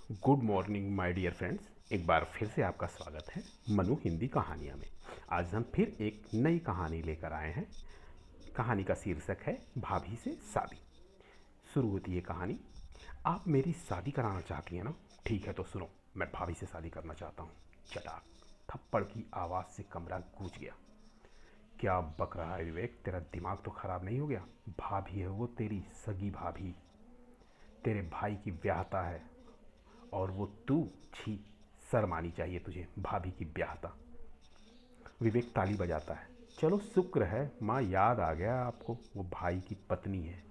Good morning my dear friends. एक बार फिर से आपका स्वागत है मनु हिंदी कहानियाँ में। आज हम फिर एक नई कहानी लेकर आए हैं। कहानी का शीर्षक है भाभी से शादी। शुरू होती है कहानी। आप मेरी शादी कराना चाहती हैं ना? ठीक है तो सुनो, मैं भाभी से शादी करना चाहता हूँ। चटाक थप्पड़ की आवाज़ से कमरा गूंज गया। क्या बक रहा है विवेक? तेरा दिमाग तो ख़राब नहीं हो गया? भाभी है वो, तेरी सगी भाभी। तेरे भाई की ब्याहता है और वो तू? छी, शर्म आनी चाहिए तुझे, भाभी की ब्याहता। विवेक ताली बजाता है। चलो शुक्र है माँ, याद आ गया आपको, वो भाई की पत्नी है।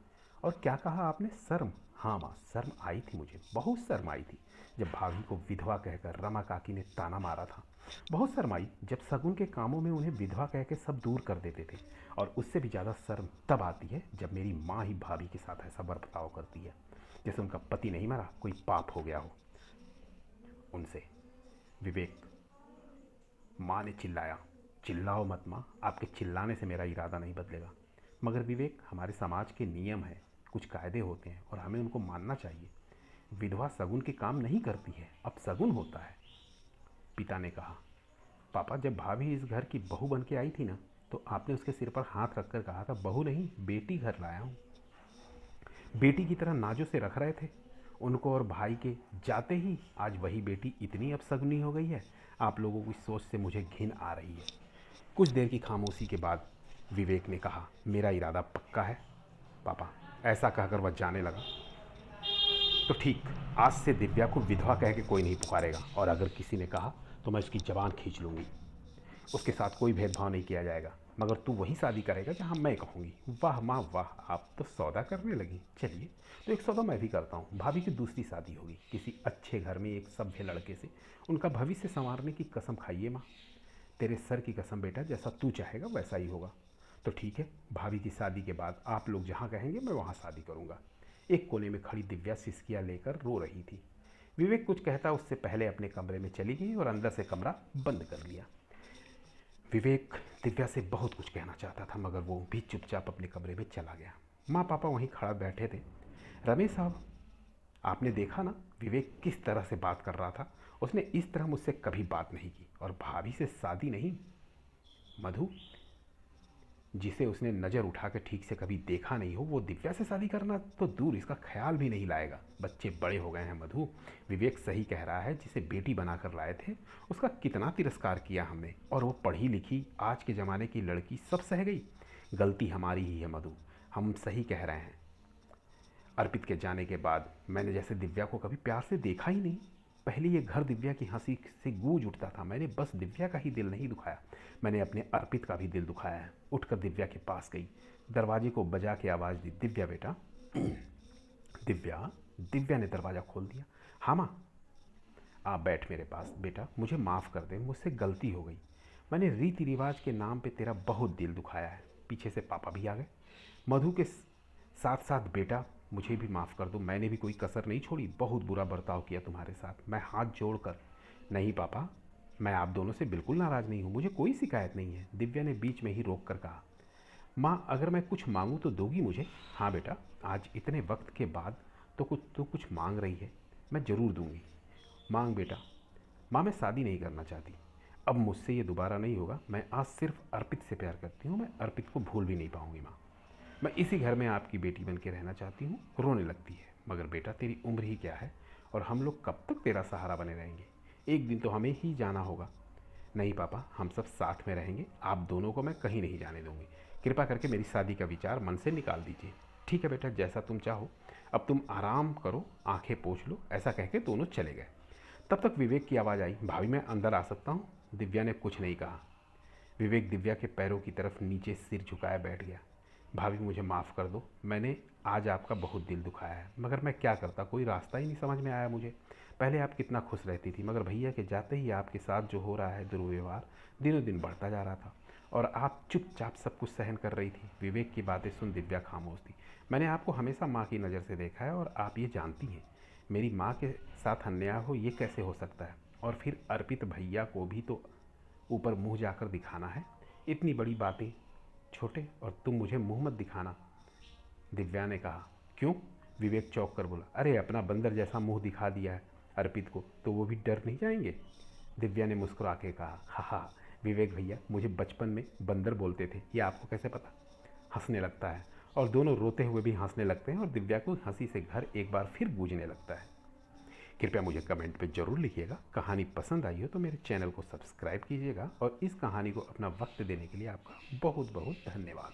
और क्या कहा आपने? शर्म? हाँ माँ, शर्म आई थी, मुझे बहुत शर्म आई थी जब भाभी को विधवा कहकर रमा काकी ने ताना मारा था। बहुत शर्म आई जब सगुन के कामों में उन्हें विधवा कह के सब दूर कर देते थे। और उससे भी ज़्यादा शर्म तब आती है जब मेरी माँ ही भाभी के साथ ऐसा बर्ताव करती है, जैसे उनका पति नहीं मरा, कोई पाप हो गया हो उनसे। विवेक, माँ ने चिल्लाया। चिल्लाओ मत माँ, आपके चिल्लाने से मेरा इरादा नहीं बदलेगा। मगर विवेक, हमारे समाज के नियम हैं, कुछ कायदे होते हैं और हमें उनको मानना चाहिए। विधवा सगुन के काम नहीं करती है, अब सगुन होता है। पिता ने कहा। पापा, जब भाभी इस घर की बहू बन के आई थी ना, तो आपने उसके सिर पर हाथ रखकर कहा था, बहू नहीं बेटी घर लाया हूँ। बेटी की तरह नाजों से रख रहे थे उनको, और भाई के जाते ही आज वही बेटी इतनी अपसगुनी हो गई है। आप लोगों की सोच से मुझे घिन आ रही है। कुछ देर की खामोशी के बाद विवेक ने कहा, मेरा इरादा पक्का है पापा। ऐसा कहकर वह जाने लगा। तो ठीक, आज से दिव्या को विधवा कह के कोई नहीं पुकारेगा, और अगर किसी ने कहा तो मैं उसकी जबान खींच लूँगी। उसके साथ कोई भेदभाव नहीं किया जाएगा। मगर तू वही शादी करेगा जहाँ मैं कहूँगी। वाह माँ वाह, आप तो सौदा करने लगी। चलिए, तो एक सौदा मैं भी करता हूँ। भाभी की दूसरी शादी होगी किसी अच्छे घर में, एक सभ्य लड़के से। उनका भविष्य संवारने की कसम खाइए माँ। तेरे सर की कसम बेटा, जैसा तू चाहेगा वैसा ही होगा। तो ठीक है, भाभी की शादी के बाद आप लोग जहाँ कहेंगे मैं वहाँ शादी करूँगा। एक कोने में खड़ी दिव्या सिसकियाँ लेकर रो रही थी। विवेक कुछ कहता उससे पहले अपने कमरे में चली गई और अंदर से कमरा बंद कर लिया। विवेक दिव्या से बहुत कुछ कहना चाहता था, मगर वो भी चुपचाप अपने कमरे में चला गया। माँ पापा वहीं खड़ा बैठे थे। रमेश साहब, आपने देखा ना विवेक किस तरह से बात कर रहा था? उसने इस तरह मुझसे कभी बात नहीं की, और भाभी से शादी नहीं। मधु, जिसे उसने नज़र उठा के ठीक से कभी देखा नहीं हो, वो दिव्या से शादी करना तो दूर, इसका ख्याल भी नहीं लाएगा। बच्चे बड़े हो गए हैं मधु। विवेक सही कह रहा है, जिसे बेटी बनाकर लाए थे उसका कितना तिरस्कार किया हमने, और वो पढ़ी लिखी आज के ज़माने की लड़की सब सह गई। गलती हमारी ही है मधु, हम सही कह रहे हैं। अर्पित के जाने के बाद मैंने जैसे दिव्या को कभी प्यार से देखा ही नहीं। पहले ये घर दिव्या की हंसी से गूंज उठता था। मैंने बस दिव्या का ही दिल नहीं दुखाया, मैंने अपने अर्पित का भी दिल दुखाया है। उठकर दिव्या के पास गई, दरवाजे को बजा के आवाज़ दी, दिव्या बेटा। दिव्या। दिव्या ने दरवाज़ा खोल दिया। हाँ माँ। आ बैठ मेरे पास बेटा, मुझे माफ़ कर दे, मुझसे गलती हो गई। मैंने रीति रिवाज के नाम पे तेरा बहुत दिल दुखाया है। पीछे से पापा भी आ गए। मधु के साथ साथ बेटा, मुझे भी माफ़ कर दो, मैंने भी कोई कसर नहीं छोड़ी, बहुत बुरा बर्ताव किया तुम्हारे साथ। मैं हाथ जोड़कर, नहीं पापा, मैं आप दोनों से बिल्कुल नाराज़ नहीं हूँ, मुझे कोई शिकायत नहीं है, दिव्या ने बीच में ही रोक कर कहा। माँ, अगर मैं कुछ मांगूँ तो दोगी मुझे? हाँ बेटा, आज इतने वक्त के बाद तो कुछ मांग रही है, मैं ज़रूर दूंगी। मांग बेटा। माँ, मैं शादी नहीं करना चाहती, अब मुझसे ये दोबारा नहीं होगा। मैं आज सिर्फ अर्पित से प्यार करती हूँ, मैं अर्पित को भूल भी नहीं पाऊँगी माँ। मैं इसी घर में आपकी बेटी बन के रहना चाहती हूँ। रोने लगती है। मगर बेटा, तेरी उम्र ही क्या है, और हम लोग कब तक तेरा सहारा बने रहेंगे? एक दिन तो हमें ही जाना होगा। नहीं पापा, हम सब साथ में रहेंगे, आप दोनों को मैं कहीं नहीं जाने दूंगी। कृपा करके मेरी शादी का विचार मन से निकाल दीजिए। ठीक है बेटा, जैसा तुम चाहो, अब तुम आराम करो, आंखें पोंछ लो। ऐसा कह के दोनों चले गए। तब तक विवेक की आवाज़ आई, भाभी मैं अंदर आ सकता हूँ? दिव्या ने कुछ नहीं कहा। विवेक दिव्या के पैरों की तरफ नीचे सिर झुकाए बैठ गया। भाभी मुझे माफ़ कर दो, मैंने आज आपका बहुत दिल दुखाया है, मगर मैं क्या करता, कोई रास्ता ही नहीं समझ में आया मुझे। पहले आप कितना खुश रहती थी, मगर भैया के जाते ही आपके साथ जो हो रहा है दुर्व्यवहार दिनों दिन बढ़ता जा रहा था, और आप चुपचाप सब कुछ सहन कर रही थी। विवेक की बातें सुन दिव्या खामोश थी। मैंने आपको हमेशा माँ की नज़र से देखा है, और आप ये जानती हैं मेरी माँ के साथ अन्याय हो ये कैसे हो सकता है? और फिर अर्पित भैया को भी तो ऊपर मुंह जाकर दिखाना है। इतनी बड़ी बातें छोटे, और तुम मुझे मुंह मत दिखाना। दिव्या ने कहा। क्यों? विवेक चौंक कर बोला। अरे अपना बंदर जैसा मुंह दिखा दिया है, अर्पित को, तो वो भी डर नहीं जाएंगे। दिव्या ने मुस्कुरा के कहा, हा हा विवेक भैया, मुझे बचपन में बंदर बोलते थे, ये आपको कैसे पता? हंसने लगता है और दोनों रोते हुए भी हंसने लगते हैं और दिव्या को हंसी से घर एक बार फिर गूंजने लगता है। कृपया मुझे कमेंट पे ज़रूर लिखिएगा। कहानी पसंद आई हो तो मेरे चैनल को सब्सक्राइब कीजिएगा और इस कहानी को अपना वक्त देने के लिए आपका बहुत बहुत धन्यवाद।